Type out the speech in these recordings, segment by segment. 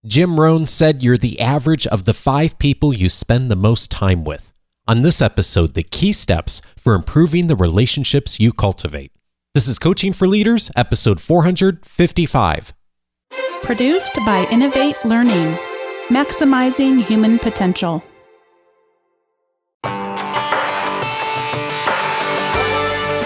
Jim Rohn said you're the average of the 5 people you spend the most time with. On this episode, the key steps for improving the relationships you cultivate. This is Coaching for Leaders, episode 455. Produced by Innovate Learning, maximizing human potential.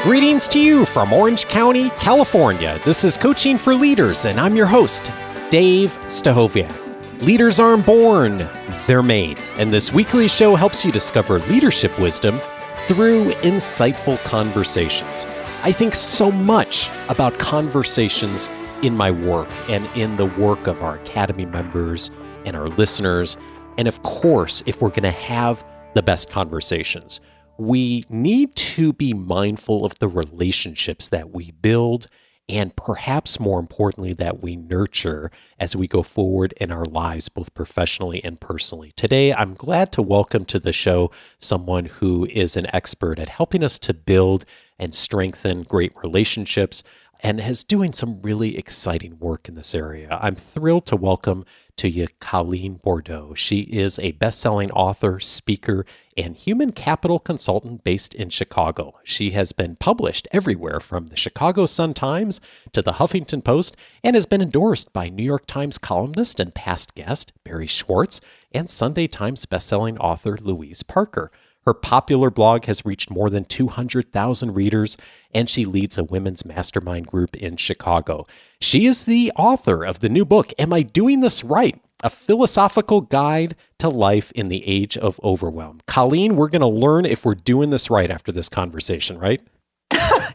Greetings to you from Orange County, California. This is Coaching for Leaders, and I'm your host, Dave Stachowiak. Leaders aren't born, they're made. And this weekly show helps you discover leadership wisdom through insightful conversations. I think so much about conversations in my work and in the work of our Academy members and our listeners. And of course, if we're going to have the best conversations, we need to be mindful of the relationships that we build and perhaps more importantly, that we nurture as we go forward in our lives, both professionally and personally. Today, I'm glad to welcome to the show someone who is an expert at helping us to build and strengthen great relationships and is doing some really exciting work in this area. I'm thrilled to welcome to you Colleen Bordeaux. She is a best-selling author, speaker, and human capital consultant based in Chicago. She has been published everywhere from the Chicago Sun-Times to the Huffington Post and has been endorsed by New York Times columnist and past guest Barry Schwartz and Sunday Times bestselling author Louise Parker. Her popular blog has reached more than 200,000 readers, and she leads a women's mastermind group in Chicago. She is the author of the new book, Am I Doing This Right? A Philosophical Guide to Life in the Age of Overwhelm. Colleen, we're going to learn if we're doing this right after this conversation, right?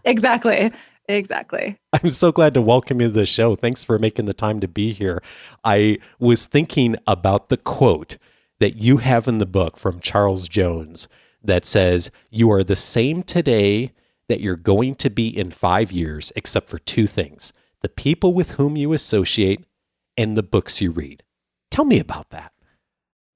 Exactly. I'm so glad to welcome you to the show. Thanks for making the time to be here. I was thinking about the quote that you have in the book from Charles Jones that says, "You are the same today that you're going to be in 5 years, except for 2 things, the people with whom you associate and the books you read." Tell me about that.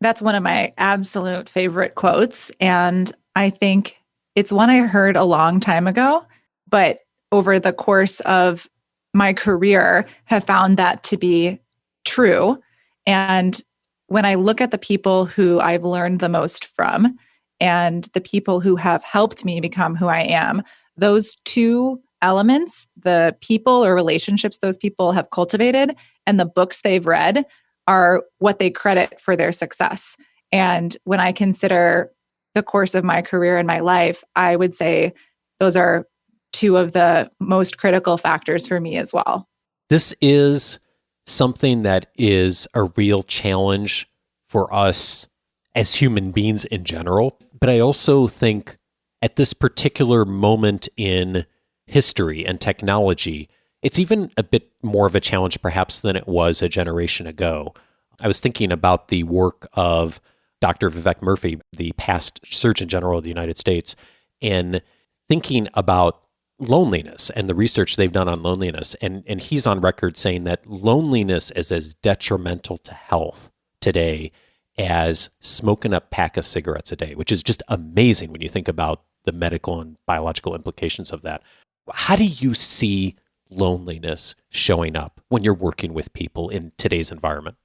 That's one of my absolute favorite quotes. And I think it's one I heard a long time ago, but over the course of my career have found that to be true. And when I look at the people who I've learned the most from and the people who have helped me become who I am, those 2 elements, the people or relationships those people have cultivated and the books they've read, are what they credit for their success. And when I consider the course of my career and my life, I would say those are 2 of the most critical factors for me as well. This is something that is a real challenge for us as human beings in general. But I also think at this particular moment in history and technology, it's even a bit more of a challenge perhaps than it was a generation ago. I was thinking about the work of Dr. Vivek Murthy, the past Surgeon General of the United States, and thinking about loneliness and the research they've done on loneliness. And he's on record saying that loneliness is as detrimental to health today as smoking a pack of cigarettes a day, which is just amazing when you think about the medical and biological implications of that. How do you see loneliness showing up when you're working with people in today's environment?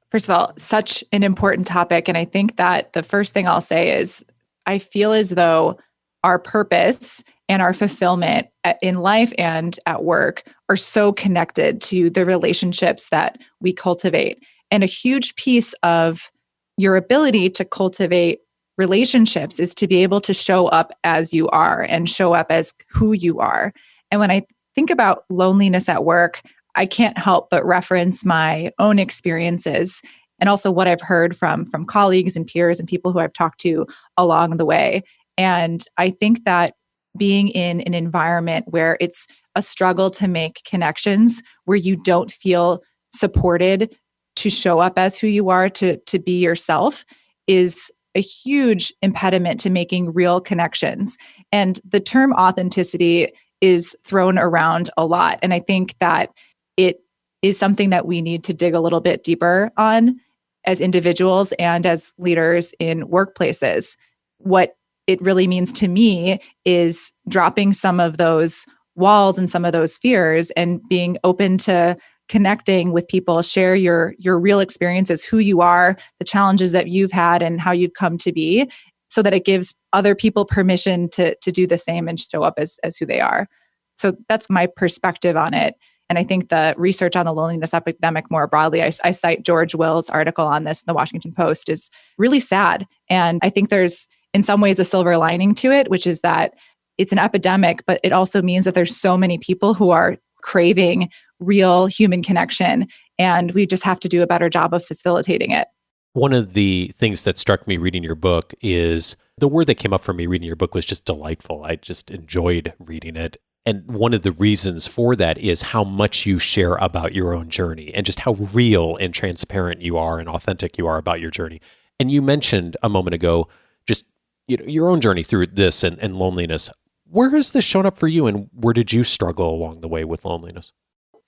First of all, such an important topic. And I think that the first thing I'll say is I feel as though our purpose and our fulfillment in life and at work are so connected to the relationships that we cultivate. And a huge piece of your ability to cultivate relationships is to be able to show up as you are and show up as who you are. And when I think about loneliness at work, I can't help but reference my own experiences and also what I've heard from colleagues and peers and people who I've talked to along the way. And I think that being in an environment where it's a struggle to make connections, where you don't feel supported to show up as who you are, to be yourself, is a huge impediment to making real connections. And the term authenticity is thrown around a lot. And I think that it is something that we need to dig a little bit deeper on as individuals and as leaders in workplaces. What it really means to me is dropping some of those walls and some of those fears and being open to connecting with people, share your real experiences, who you are, the challenges that you've had and how you've come to be, so that it gives other people permission to do the same and show up as who they are. So that's my perspective on it. And I think the research on the loneliness epidemic more broadly, I cite George Will's article on this in the Washington Post, is really sad. And I think there's in some ways a silver lining to it, which is that it's an epidemic, but it also means that there's so many people who are craving real human connection. And we just have to do a better job of facilitating it. One of the things that struck me reading your book is the word that came up for me reading your book was just delightful. I just enjoyed reading it. And one of the reasons for that is how much you share about your own journey and just how real and transparent you are and authentic you are about your journey. And you mentioned a moment ago, just your own journey through this and loneliness. Where has this shown up for you, and where did you struggle along the way with loneliness?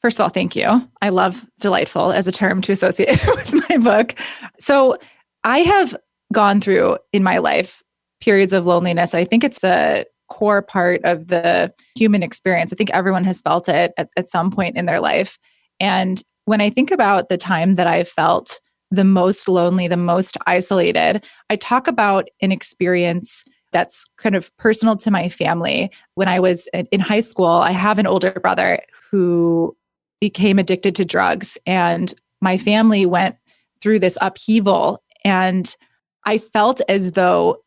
First of all, thank you. I love delightful as a term to associate with my book. So I have gone through in my life periods of loneliness. I think it's a core part of the human experience. I think everyone has felt it at some point in their life. And when I think about the time that I felt the most lonely, the most isolated, I talk about an experience that's kind of personal to my family. When I was in high school, I have an older brother who became addicted to drugs, and my family went through this upheaval. And I felt as though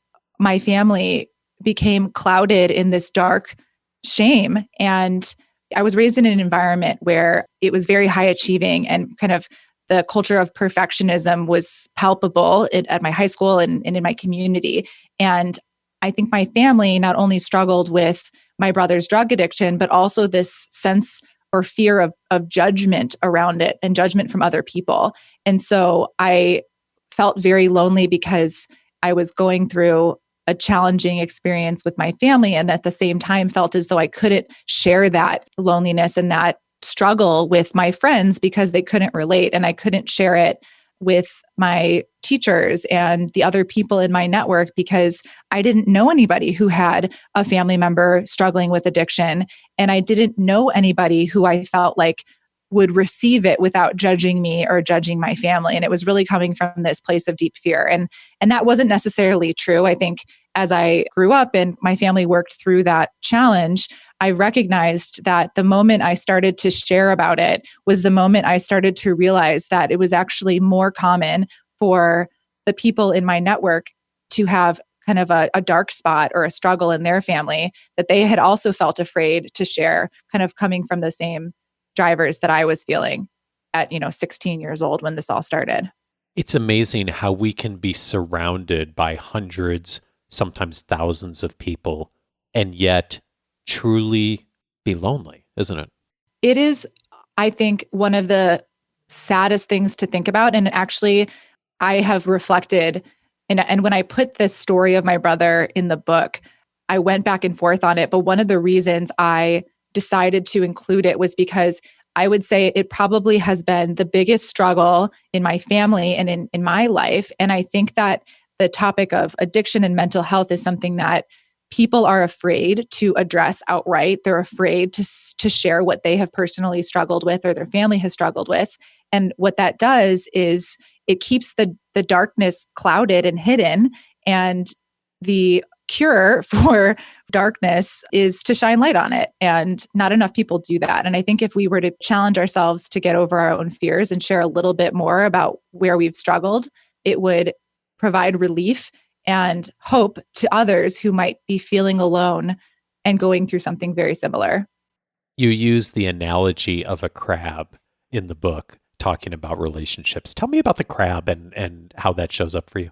my family became clouded in this dark shame. And I was raised in an environment where it was very high achieving, and kind of the culture of perfectionism was palpable at my high school and in my community. And I think my family not only struggled with my brother's drug addiction, but also this sense or fear of judgment around it and judgment from other people. And so I felt very lonely because I was going through a challenging experience with my family, and at the same time felt as though I couldn't share that loneliness and that struggle with my friends because they couldn't relate, and I couldn't share it with my teachers and the other people in my network because I didn't know anybody who had a family member struggling with addiction. And I didn't know anybody who I felt like would receive it without judging me or judging my family. And it was really coming from this place of deep fear. And that wasn't necessarily true. I think as I grew up and my family worked through that challenge, I recognized that the moment I started to share about it was the moment I started to realize that it was actually more common for the people in my network to have kind of a dark spot or a struggle in their family that they had also felt afraid to share, kind of coming from the same drivers that I was feeling at 16 years old when this all started. It's amazing how we can be surrounded by hundreds, sometimes thousands of people, and yet truly be lonely, isn't it? It is, I think, one of the saddest things to think about. And actually, I have reflected, and when I put this story of my brother in the book, I went back and forth on it. But one of the reasons I decided to include it was because I would say it probably has been the biggest struggle in my family and in my life. And I think that the topic of addiction and mental health is something that people are afraid to address outright. They're afraid to share what they have personally struggled with or their family has struggled with. And what that does is it keeps the darkness clouded and hidden. And the cure for darkness is to shine light on it. And not enough people do that. And I think if we were to challenge ourselves to get over our own fears and share a little bit more about where we've struggled, it would provide relief and hope to others who might be feeling alone and going through something very similar. You use the analogy of a crab in the book, talking about relationships. Tell me about the crab and how that shows up for you.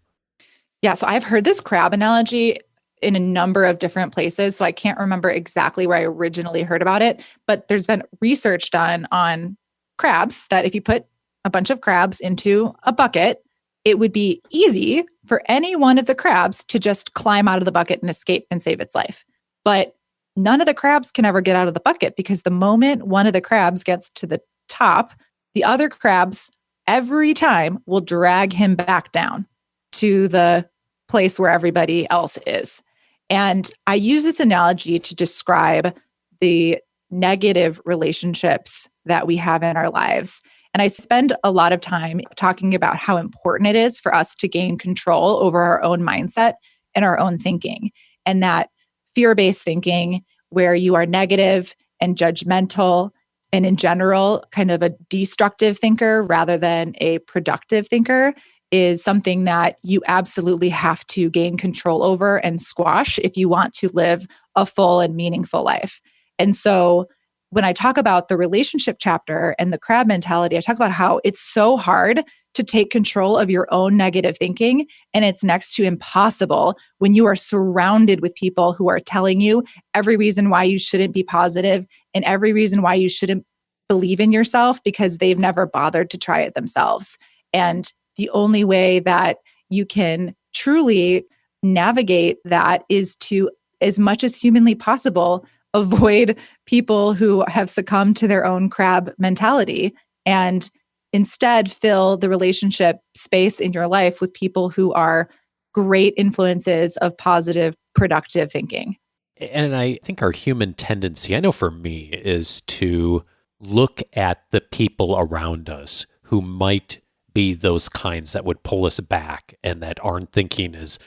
Yeah, so I've heard this crab analogy in a number of different places. So I can't remember exactly where I originally heard about it, but there's been research done on crabs that if you put a bunch of crabs into a bucket, it would be easy for any one of the crabs to just climb out of the bucket and escape and save its life. But none of the crabs can ever get out of the bucket because the moment one of the crabs gets to the top, the other crabs every time will drag him back down to the place where everybody else is. And I use this analogy to describe the negative relationships that we have in our lives. And I spend a lot of time talking about how important it is for us to gain control over our own mindset and our own thinking. And that fear-based thinking, where you are negative and judgmental and in general kind of a destructive thinker rather than a productive thinker, is something that you absolutely have to gain control over and squash if you want to live a full and meaningful life. And so when I talk about the relationship chapter and the crab mentality, I talk about how it's so hard to take control of your own negative thinking. And it's next to impossible when you are surrounded with people who are telling you every reason why you shouldn't be positive and every reason why you shouldn't believe in yourself because they've never bothered to try it themselves. And the only way that you can truly navigate that is to, as much as humanly possible, avoid people who have succumbed to their own crab mentality and instead fill the relationship space in your life with people who are great influences of positive, productive thinking. And I think our human tendency, I know for me, is to look at the people around us who might be those kinds that would pull us back and that aren't thinking as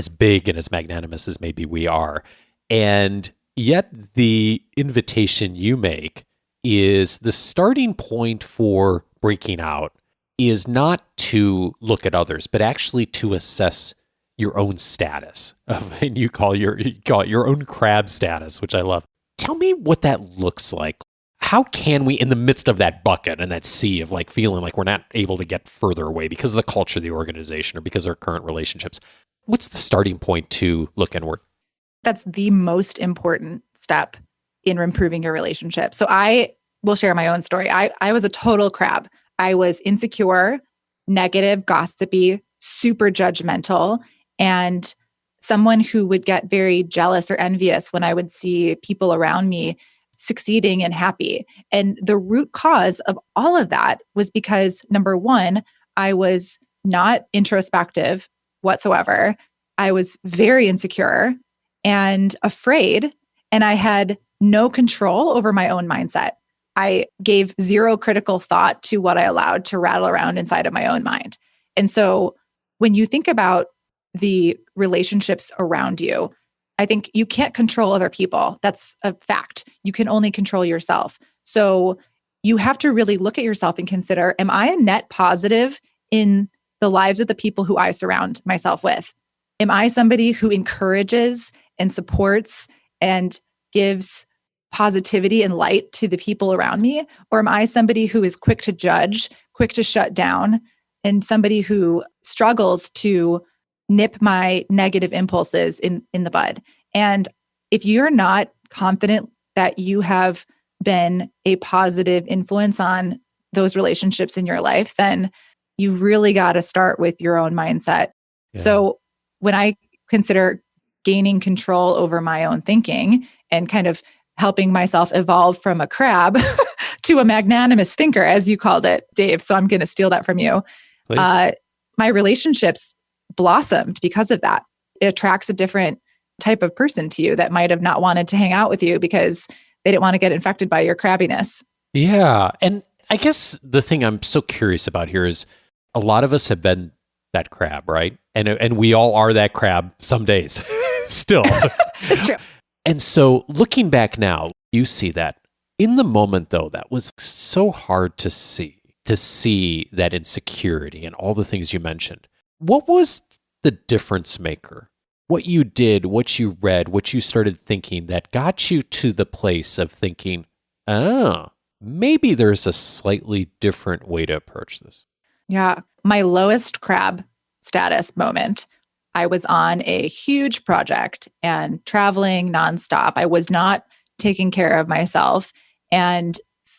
big and as magnanimous as maybe we are. And yet the invitation you make is the starting point for breaking out is not to look at others, but actually to assess your own status. And you call it your own crab status, which I love. Tell me what that looks like. How can we, in the midst of that bucket and that sea of like feeling like we're not able to get further away because of the culture of the organization or because of our current relationships, what's the starting point to look inward? That's the most important step in improving your relationship. So I will share my own story. I was a total crab. I was insecure, negative, gossipy, super judgmental, and someone who would get very jealous or envious when I would see people around me succeeding and happy. And the root cause of all of that was because, number one, I was not introspective whatsoever. I was very insecure and afraid, and I had no control over my own mindset. I gave zero critical thought to what I allowed to rattle around inside of my own mind. And so when you think about the relationships around you, I think you can't control other people. That's a fact. You can only control yourself. So you have to really look at yourself and consider, am I a net positive in the lives of the people who I surround myself with? Am I somebody who encourages and supports and gives positivity and light to the people around me? Or am I somebody who is quick to judge, quick to shut down, and somebody who struggles to nip my negative impulses in the bud? And if you're not confident that you have been a positive influence on those relationships in your life, then you've really got to start with your own mindset. Yeah. So when I consider gaining control over my own thinking and kind of helping myself evolve from a crab to a magnanimous thinker, as you called it, Dave. So I'm going to steal that from you. My relationships blossomed because of that. It attracts a different type of person to you that might have not wanted to hang out with you because they didn't want to get infected by your crabbiness. Yeah. And I guess the thing I'm so curious about here is a lot of us have been that crab, right? And we all are that crab some days still. It's true. And so looking back now, you see that in the moment, though, that was so hard to see that insecurity and all the things you mentioned. What was the difference maker? What you did, what you read, what you started thinking that got you to the place of thinking, maybe there's a slightly different way to approach this? Yeah. My lowest crab status moment, I was on a huge project and traveling nonstop. I was not taking care of myself and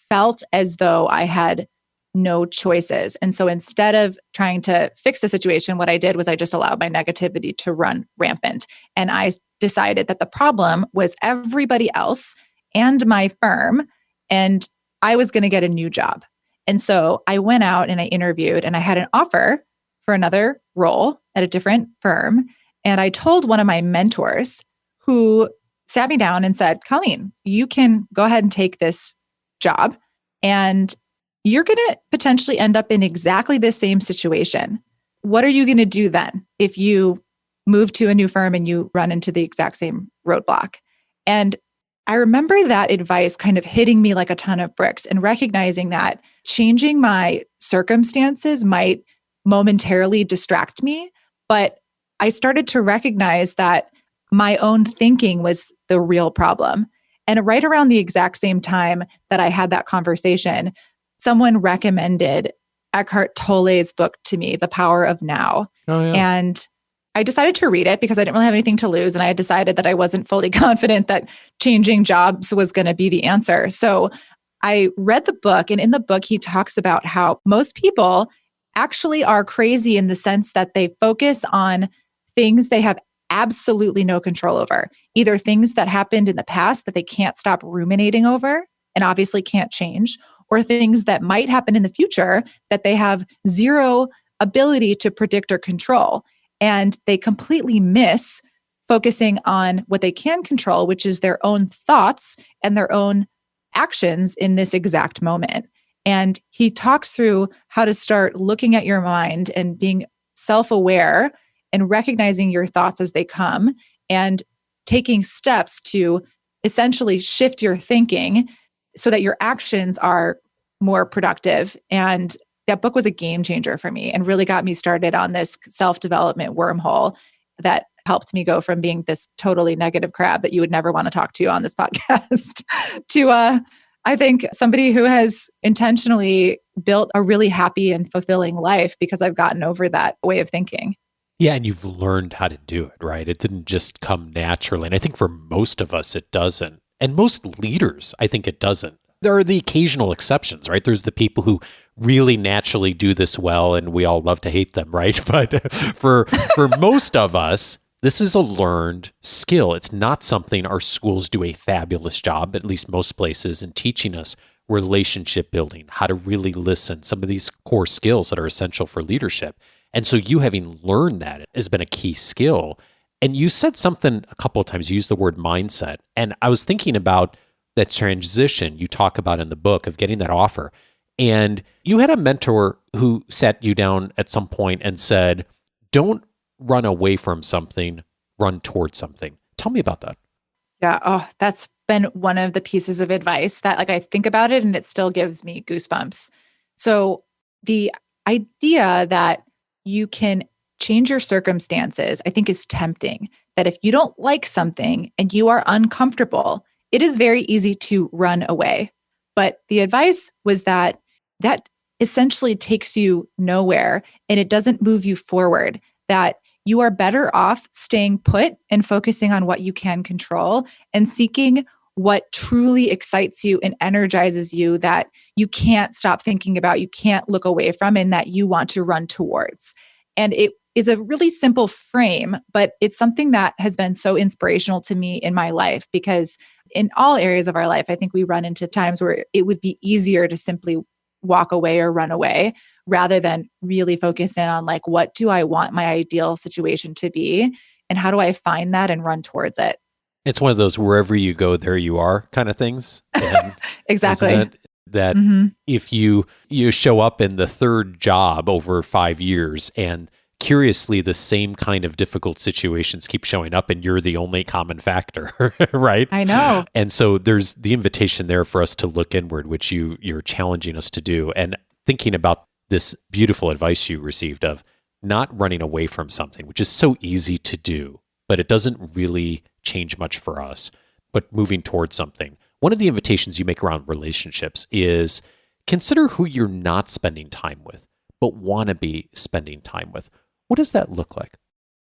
felt as though I had no choices. And so instead of trying to fix the situation, what I did was I just allowed my negativity to run rampant. And I decided that the problem was everybody else and my firm, and I was going to get a new job. And so I went out and I interviewed and I had an offer for another role at a different firm. And I told one of my mentors who sat me down and said, Colleen, you can go ahead and take this job. And you're going to potentially end up in exactly the same situation. What are you going to do then if you move to a new firm and you run into the exact same roadblock? And I remember that advice kind of hitting me like a ton of bricks and recognizing that changing my circumstances might momentarily distract me. But I started to recognize that my own thinking was the real problem. And right around the exact same time that I had that conversation, someone recommended Eckhart Tolle's book to me, The Power of Now. Oh, yeah. And I decided to read it because I didn't really have anything to lose. And I had decided that I wasn't fully confident that changing jobs was going to be the answer. So I read the book, and in the book, he talks about how most people actually are crazy in the sense that they focus on things they have absolutely no control over, either things that happened in the past that they can't stop ruminating over and obviously can't change, or things that might happen in the future that they have zero ability to predict or control. And they completely miss focusing on what they can control, which is their own thoughts and their own actions in this exact moment. And he talks through how to start looking at your mind and being self-aware and recognizing your thoughts as they come and taking steps to essentially shift your thinking so that your actions are more productive. And that book was a game changer for me and really got me started on this self-development wormhole that helped me go from being this totally negative crab that you would never want to talk to on this podcast to I think somebody who has intentionally built a really happy and fulfilling life because I've gotten over that way of thinking. Yeah, and you've learned how to do it, right? It didn't just come naturally. And I think for most of us, it doesn't. And most leaders, I think it doesn't. There are the occasional exceptions, right? There's the people who really naturally do this well, and we all love to hate them, right? But for most of us, this is a learned skill. It's not something our schools do a fabulous job, at least most places, in teaching us relationship building, how to really listen, some of these core skills that are essential for leadership. And so you having learned that has been a key skill. And you said something a couple of times, you used the word mindset. And I was thinking about that transition you talk about in the book of getting that offer. And you had a mentor who sat you down at some point and said, don't run away from something, run towards something. Tell me about that. Yeah. Oh, that's been one of the pieces of advice that I think about it and it still gives me goosebumps. So the idea that you can change your circumstances, I think is tempting. That if you don't like something and you are uncomfortable, it is very easy to run away. But the advice was that essentially takes you nowhere and it doesn't move you forward, that you are better off staying put and focusing on what you can control and seeking what truly excites you and energizes you that you can't stop thinking about, you can't look away from, and that you want to run towards. And it is a really simple frame, but it's something that has been so inspirational to me in my life because in all areas of our life, I think we run into times where it would be easier to simply walk away or run away rather than really focus in on like, what do I want my ideal situation to be? And how do I find that and run towards it? It's one of those wherever you go, there you are kind of things. And exactly. That if you show up in the third job over 5 years and curiously the same kind of difficult situations keep showing up and you're the only common factor, right? I know. And so there's the invitation there for us to look inward, which you're challenging us to do. And thinking about this beautiful advice you received of not running away from something, which is so easy to do, but it doesn't really change much for us, but moving towards something. One of the invitations you make around relationships is consider who you're not spending time with, but want to be spending time with. What does that look like?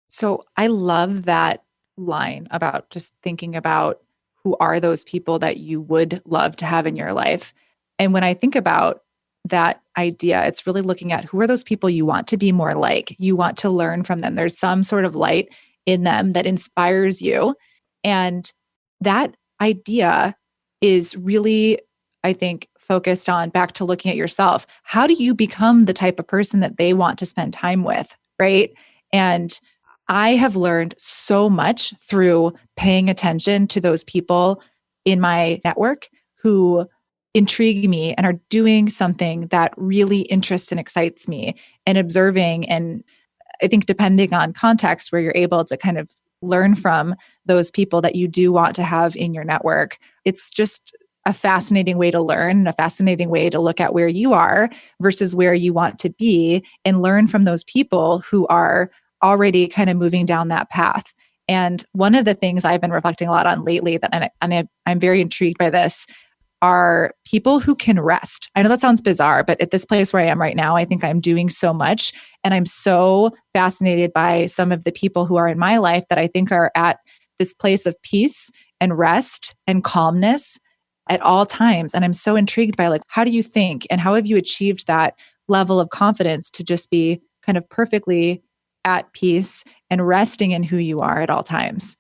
So I love that line about just thinking about who are those people that you would love to have in your life. And when I think about that idea, it's really looking at who are those people you want to be more like, you want to learn from them. There's some sort of light in them that inspires you. And that idea is really, I think, focused on back to looking at yourself. How do you become the type of person that they want to spend time with? Right. And I have learned so much through paying attention to those people in my network who intrigue me and are doing something that really interests and excites me, and observing. And I think depending on context, where you're able to kind of learn from those people that you do want to have in your network, it's just a fascinating way to learn, a fascinating way to look at where you are versus where you want to be, and learn from those people who are already kind of moving down that path. And one of the things I've been reflecting a lot on lately, I'm very intrigued by this, are people who can rest. I know that sounds bizarre, but at this place where I am right now, I think I'm doing so much. And I'm so fascinated by some of the people who are in my life that I think are at this place of peace and rest and calmness at all times. And I'm so intrigued by, like, how do you think and how have you achieved that level of confidence to just be kind of perfectly at peace and resting in who you are at all times?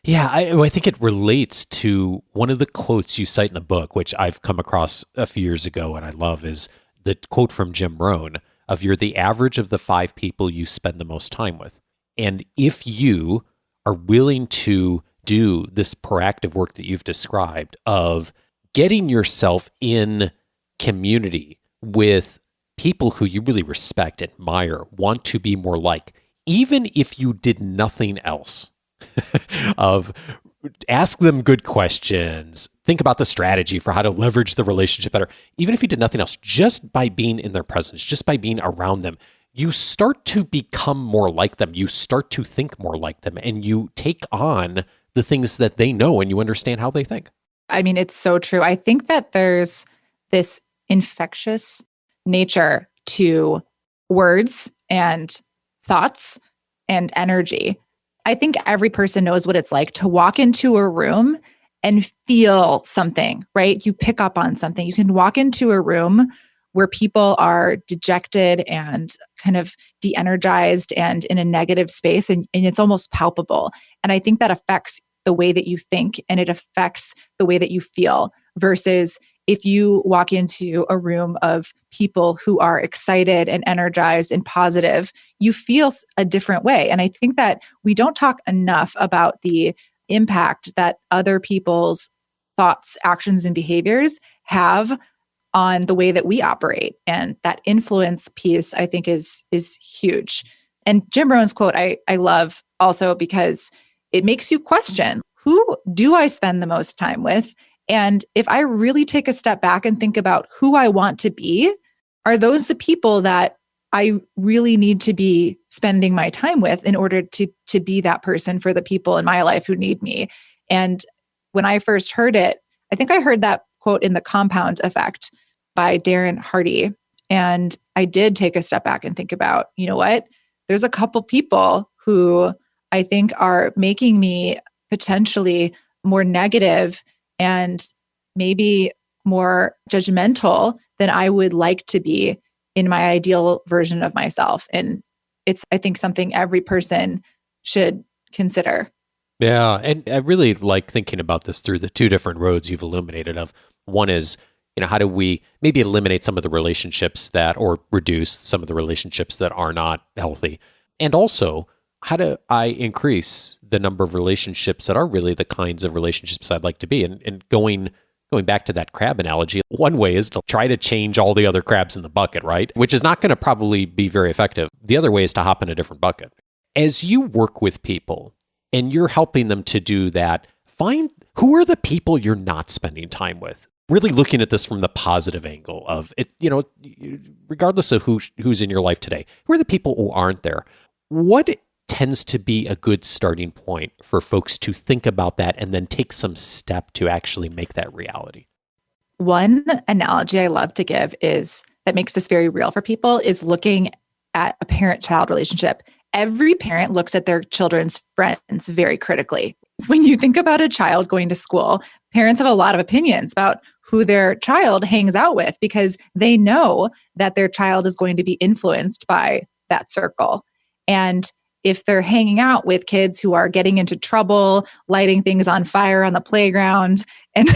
Yeah, I think it relates to one of the quotes you cite in the book, which I've come across a few years ago and I love, is the quote from Jim Rohn of, "You're the average of the 5 people you spend the most time with." And if you are willing to do this proactive work that you've described of getting yourself in community with people who you really respect, admire, want to be more like, even if you did nothing else, of ask them good questions, think about the strategy for how to leverage the relationship better. Even if you did nothing else, just by being in their presence, just by being around them, you start to become more like them. You start to think more like them, and you take on the things that they know, and you understand how they think. I mean, it's so true. I think that there's this infectious nature to words and thoughts and energy. I think every person knows what it's like to walk into a room and feel something, right? You pick up on something. You can walk into a room where people are dejected and kind of de-energized and in a negative space, and it's almost palpable. And I think that affects the way that you think, and it affects the way that you feel, versus if you walk into a room of people who are excited and energized and positive, you feel a different way. And I think that we don't talk enough about the impact that other people's thoughts, actions, and behaviors have on the way that we operate. And that influence piece, I think, is huge. And Jim Rohn's quote, I love also, because it makes you question, who do I spend the most time with? And if I really take a step back and think about who I want to be, are those the people that I really need to be spending my time with in order to be that person for the people in my life who need me? And when I first heard it, I think I heard that quote in The Compound Effect by Darren Hardy. And I did take a step back and think about, you know what? There's a couple people who I think are making me potentially more negative and maybe more judgmental than I would like to be in my ideal version of myself. And it's, I think, something every person should consider. Yeah, and I really like thinking about this through the 2 different roads you've illuminated. Of one is, how do we maybe eliminate some of the relationships that, or reduce some of the relationships that are not healthy? And also, how do I increase the number of relationships that are really the kinds of relationships I'd like to be? And going back to that crab analogy, one way is to try to change all the other crabs in the bucket, right? Which is not going to probably be very effective. The other way is to hop in a different bucket. As you work with people and you're helping them to do that, find who are the people you're not spending time with. Really looking at this from the positive angle of it, regardless of who's in your life today, who are the people who aren't there? What tends to be a good starting point for folks to think about that and then take some step to actually make that reality? One analogy I love to give is that makes this very real for people is looking at a parent-child relationship. Every parent looks at their children's friends very critically. When you think about a child going to school, parents have a lot of opinions about who their child hangs out with because they know that their child is going to be influenced by that circle. And if they're hanging out with kids who are getting into trouble, lighting things on fire on the playground, and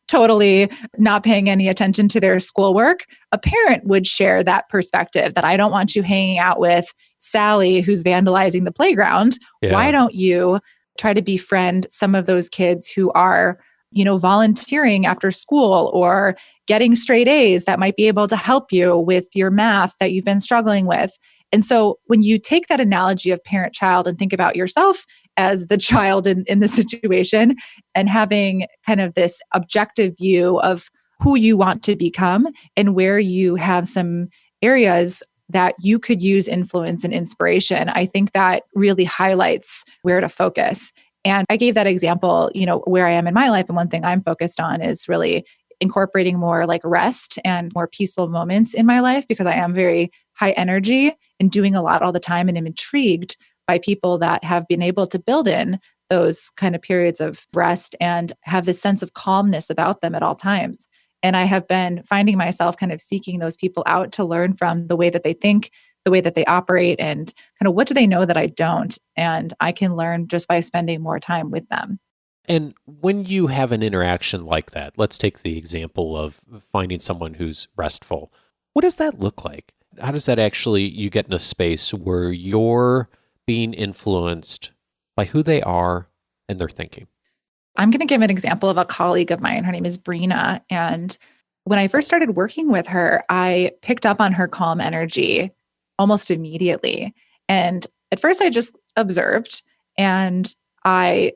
totally not paying any attention to their schoolwork, a parent would share that perspective that I don't want you hanging out with Sally, who's vandalizing the playground. Yeah. Why don't you try to befriend some of those kids who are volunteering after school or getting straight A's that might be able to help you with your math that you've been struggling with. And so when you take that analogy of parent-child and think about yourself as the child in the situation and having kind of this objective view of who you want to become and where you have some areas that you could use influence and inspiration, I think that really highlights where to focus. And I gave that example, where I am in my life. And one thing I'm focused on is really incorporating more like rest and more peaceful moments in my life because I am very high energy and doing a lot all the time. And I'm intrigued by people that have been able to build in those kind of periods of rest and have this sense of calmness about them at all times. And I have been finding myself kind of seeking those people out to learn from the way that they think, the way that they operate, and kind of what do they know that I don't. And I can learn just by spending more time with them. And when you have an interaction like that, let's take the example of finding someone who's restful. What does that look like? How does that actually, you get in a space where you're being influenced by who they are and their thinking? I'm going to give an example of a colleague of mine. Her name is Brina. And when I first started working with her, I picked up on her calm energy almost immediately. And at first I just observed, and I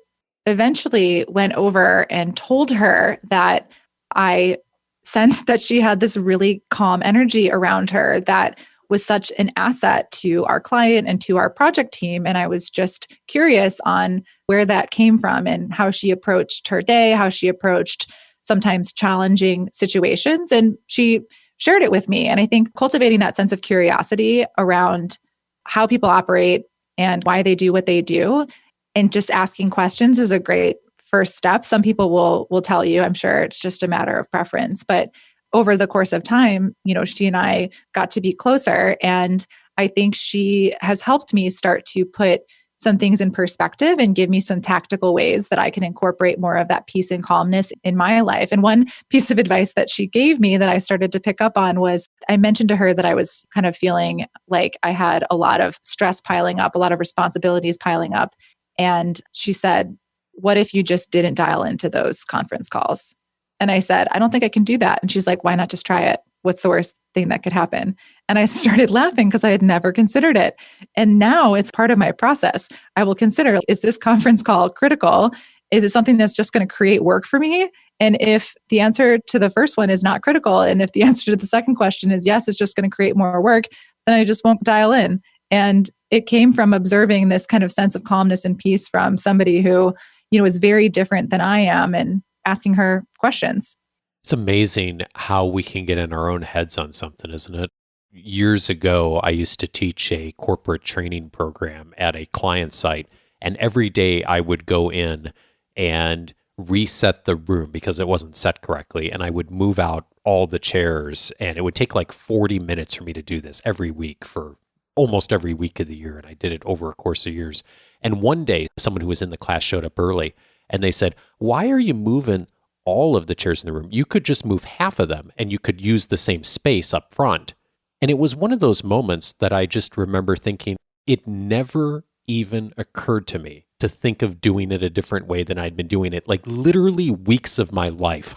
eventually went over and told her that I sensed that she had this really calm energy around her that was such an asset to our client and to our project team. And I was just curious on where that came from and how she approached her day, how she approached sometimes challenging situations. And she shared it with me. And I think cultivating that sense of curiosity around how people operate and why they do what they do and just asking questions is a great first step. Some people will tell you, I'm sure it's just a matter of preference, but over the course of time, she and I got to be closer. And I think she has helped me start to put some things in perspective and give me some tactical ways that I can incorporate more of that peace and calmness in my life. And one piece of advice that she gave me that I started to pick up on was I mentioned to her that I was kind of feeling like I had a lot of stress piling up, a lot of responsibilities piling up. And she said, what if you just didn't dial into those conference calls? And I said, I don't think I can do that. And she's like, why not just try it? What's the worst thing that could happen? And I started laughing because I had never considered it. And now it's part of my process. I will consider, is this conference call critical? Is it something that's just going to create work for me? And if the answer to the first one is not critical, and if the answer to the second question is yes, it's just going to create more work, then I just won't dial in. And it came from observing this kind of sense of calmness and peace from somebody who, is very different than I am, and asking her questions. It's amazing how we can get in our own heads on something, isn't it? Years ago, I used to teach a corporate training program at a client site, and every day I would go in and reset the room because it wasn't set correctly, and I would move out all the chairs, and it would take like 40 minutes for me to do this every week for almost every week of the year, and I did it over a course of years. And one day, someone who was in the class showed up early, and they said, why are you moving all of the chairs in the room? You could just move half of them, and you could use the same space up front. And it was one of those moments that I just remember thinking, it never even occurred to me to think of doing it a different way than I'd been doing it. Like literally weeks of my life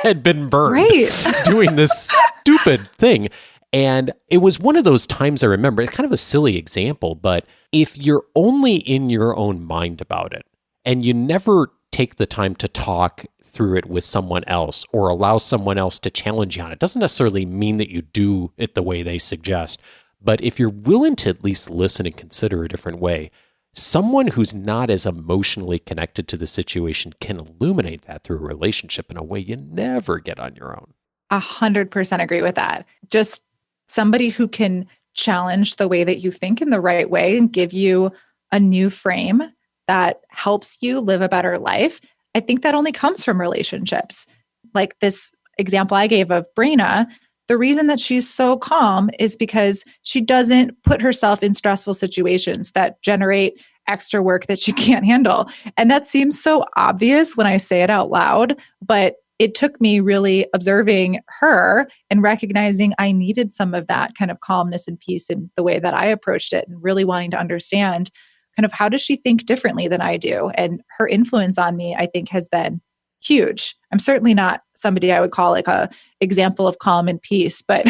had been burned doing this stupid thing. And it was one of those times I remember, it's kind of a silly example, but if you're only in your own mind about it and you never take the time to talk through it with someone else or allow someone else to challenge you on it, doesn't necessarily mean that you do it the way they suggest. But if you're willing to at least listen and consider a different way, someone who's not as emotionally connected to the situation can illuminate that through a relationship in a way you never get on your own. 100% agree with that. Just somebody who can challenge the way that you think in the right way and give you a new frame that helps you live a better life. I think that only comes from relationships. Like this example I gave of Brina, the reason that she's so calm is because she doesn't put herself in stressful situations that generate extra work that she can't handle. And that seems so obvious when I say it out loud, but it took me really observing her and recognizing I needed some of that kind of calmness and peace in the way that I approached it, and really wanting to understand kind of how does she think differently than I do. And her influence on me, I think, has been huge. I'm certainly not somebody I would call like a example of calm and peace, but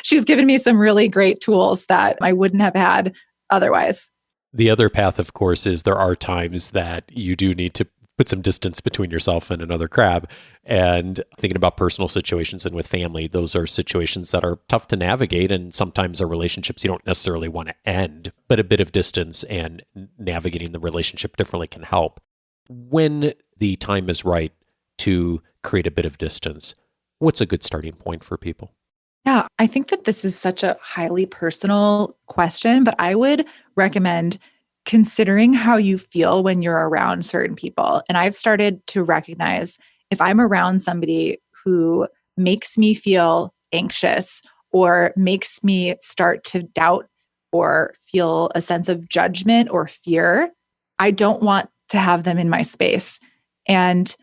she's given me some really great tools that I wouldn't have had otherwise. The other path, of course, is there are times that you do need to put some distance between yourself and another crab. And thinking about personal situations and with family, those are situations that are tough to navigate. And sometimes are relationships you don't necessarily want to end, but a bit of distance and navigating the relationship differently can help. When the time is right to create a bit of distance, what's a good starting point for people? Yeah, I think that this is such a highly personal question, but I would recommend considering how you feel when you're around certain people. And I've started to recognize if I'm around somebody who makes me feel anxious or makes me start to doubt or feel a sense of judgment or fear, I don't want to have them in my space. And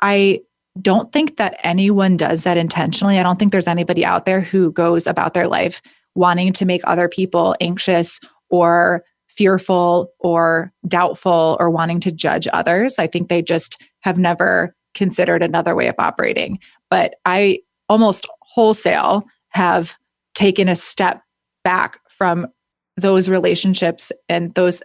I don't think that anyone does that intentionally. I don't think there's anybody out there who goes about their life wanting to make other people anxious or fearful or doubtful or wanting to judge others. I think they just have never considered another way of operating. But I almost wholesale have taken a step back from those relationships and those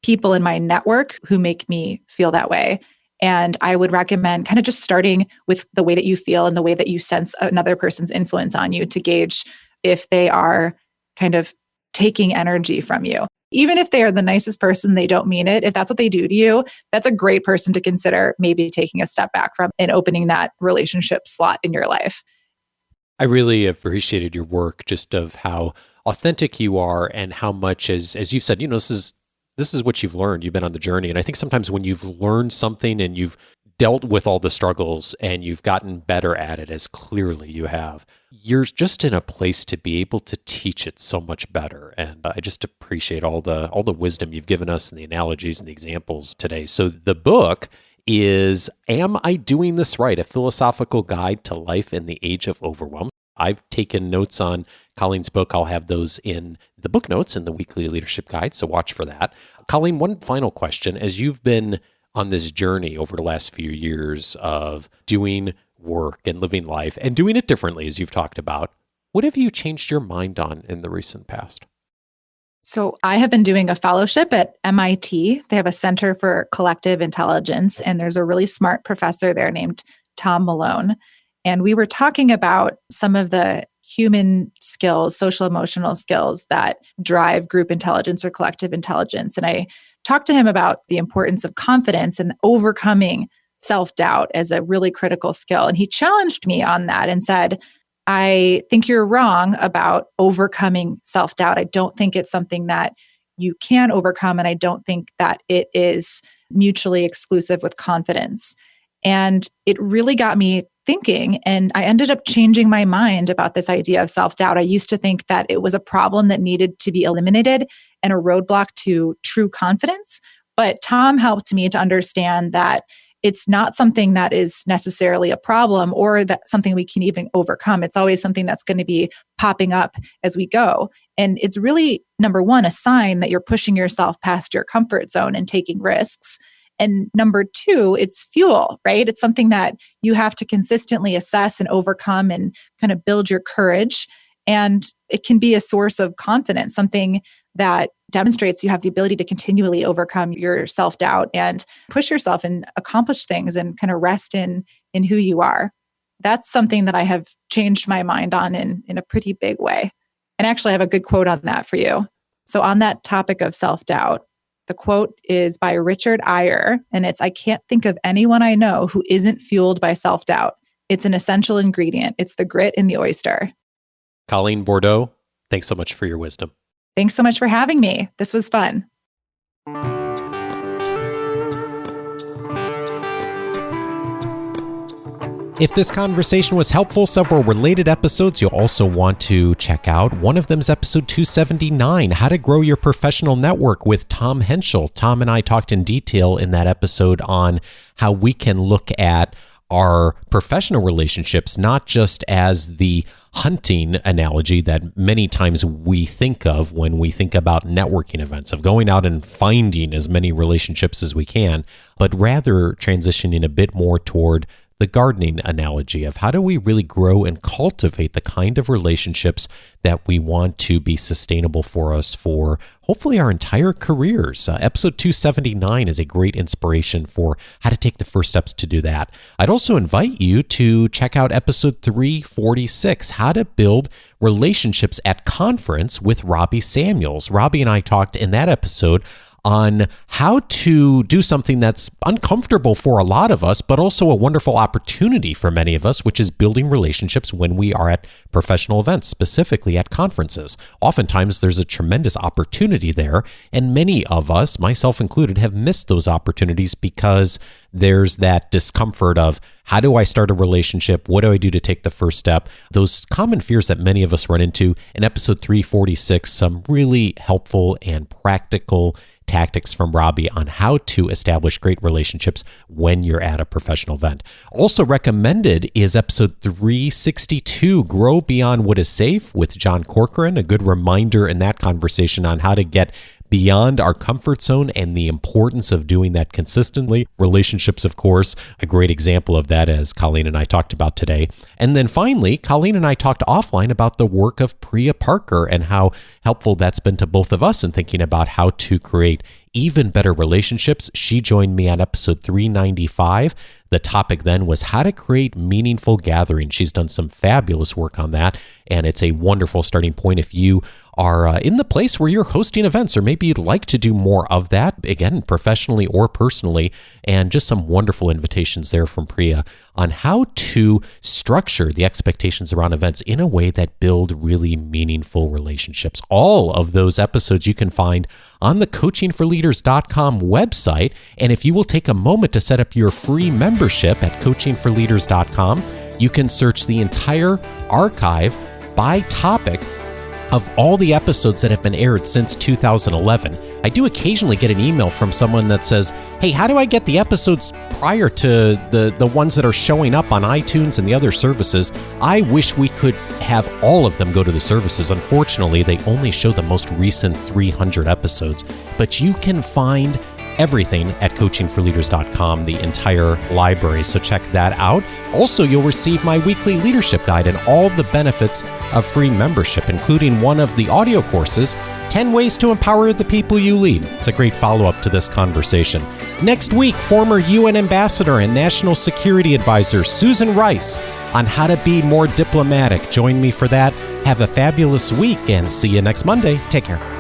people in my network who make me feel that way. And I would recommend kind of just starting with the way that you feel and the way that you sense another person's influence on you to gauge if they are kind of taking energy from you. Even if they are the nicest person, they don't mean it. If that's what they do to you, that's a great person to consider maybe taking a step back from and opening that relationship slot in your life. I really appreciated your work, just of how authentic you are and how much, as you've said, this is what you've learned. You've been on the journey. And I think sometimes when you've learned something and you've dealt with all the struggles and you've gotten better at it, as clearly you have, you're just in a place to be able to teach it so much better. And I just appreciate all the wisdom you've given us and the analogies and the examples today. So the book is Am I Doing This Right? A Philosophical Guide to Life in the Age of Overwhelm. I've taken notes on Colleen's book. I'll have those in the book notes in the weekly leadership guide, so watch for that. Colleen, one final question. As you've been on this journey over the last few years of doing work and living life and doing it differently, as you've talked about, what have you changed your mind on in the recent past? So I have been doing a fellowship at MIT. They have a Center for Collective Intelligence, and there's a really smart professor there named Tom Malone. And we were talking about some of the human skills, social emotional skills that drive group intelligence or collective intelligence. And I talked to him about the importance of confidence and overcoming self-doubt as a really critical skill. And he challenged me on that and said, I think you're wrong about overcoming self-doubt. I don't think it's something that you can overcome. And I don't think that it is mutually exclusive with confidence. And it really got me thinking. And I ended up changing my mind about this idea of self-doubt. I used to think that it was a problem that needed to be eliminated and a roadblock to true confidence. But Tom helped me to understand that it's not something that is necessarily a problem or that something we can even overcome. It's always something that's going to be popping up as we go. And it's really, number one, a sign that you're pushing yourself past your comfort zone and taking risks. And number two, it's fuel, right? It's something that you have to consistently assess and overcome and kind of build your courage. And it can be a source of confidence, something that demonstrates you have the ability to continually overcome your self-doubt and push yourself and accomplish things and kind of rest in who you are. That's something that I have changed my mind on in a pretty big way. And actually, I have a good quote on that for you. So on that topic of self-doubt, the quote is by Richard Eyre, and it's, I can't think of anyone I know who isn't fueled by self-doubt. It's an essential ingredient. It's the grit in the oyster. Colleen Bordeaux, thanks so much for your wisdom. Thanks so much for having me. This was fun. If this conversation was helpful, several related episodes you'll also want to check out. One of them is episode 279, How to Grow Your Professional Network with Tom Henschel. Tom and I talked in detail in that episode on how we can look at our professional relationships, not just as the hunting analogy that many times we think of when we think about networking events, of going out and finding as many relationships as we can, but rather transitioning a bit more toward the gardening analogy of how do we really grow and cultivate the kind of relationships that we want to be sustainable for us for hopefully our entire careers. Episode 279 is a great inspiration for how to take the first steps to do that. I'd also invite you to check out episode 346, How to Build Relationships at Conference with Robbie Samuels. Robbie and I talked in that episode on how to do something that's uncomfortable for a lot of us, but also a wonderful opportunity for many of us, which is building relationships when we are at professional events, specifically at conferences. Oftentimes, there's a tremendous opportunity there, and many of us, myself included, have missed those opportunities because there's that discomfort of how do I start a relationship? What do I do to take the first step? Those common fears that many of us run into. In episode 346, some really helpful and practical tactics from Robbie on how to establish great relationships when you're at a professional event. Also recommended is episode 362, Grow Beyond What Is Safe with John Corcoran, a good reminder in that conversation on how to get beyond our comfort zone and the importance of doing that consistently. Relationships, of course, a great example of that, as Colleen and I talked about today. And then finally, Colleen and I talked offline about the work of Priya Parker and how helpful that's been to both of us in thinking about how to create even better relationships. She joined me on episode 395. The topic then was how to create meaningful gatherings. She's done some fabulous work on that, and it's a wonderful starting point if you are in the place where you're hosting events, or maybe you'd like to do more of that, again, professionally or personally, and just some wonderful invitations there from Priya on how to structure the expectations around events in a way that build really meaningful relationships. All of those episodes you can find on the coachingforleaders.com website. And if you will take a moment to set up your free membership at coachingforleaders.com, you can search the entire archive by topic of all the episodes that have been aired since 2011. I do occasionally get an email from someone that says, hey, how do I get the episodes prior to the ones that are showing up on iTunes and the other services? I wish we could have all of them go to the services. Unfortunately, they only show the most recent 300 episodes, but you can find everything at coachingforleaders.com, the entire library. So check that out. Also, you'll receive my weekly leadership guide and all the benefits of free membership, including one of the audio courses, 10 Ways to Empower the People You Lead. It's a great follow-up to this conversation. Next week, former UN Ambassador and National Security Advisor Susan Rice on how to be more diplomatic. Join me for that. Have a fabulous week and see you next Monday. Take care.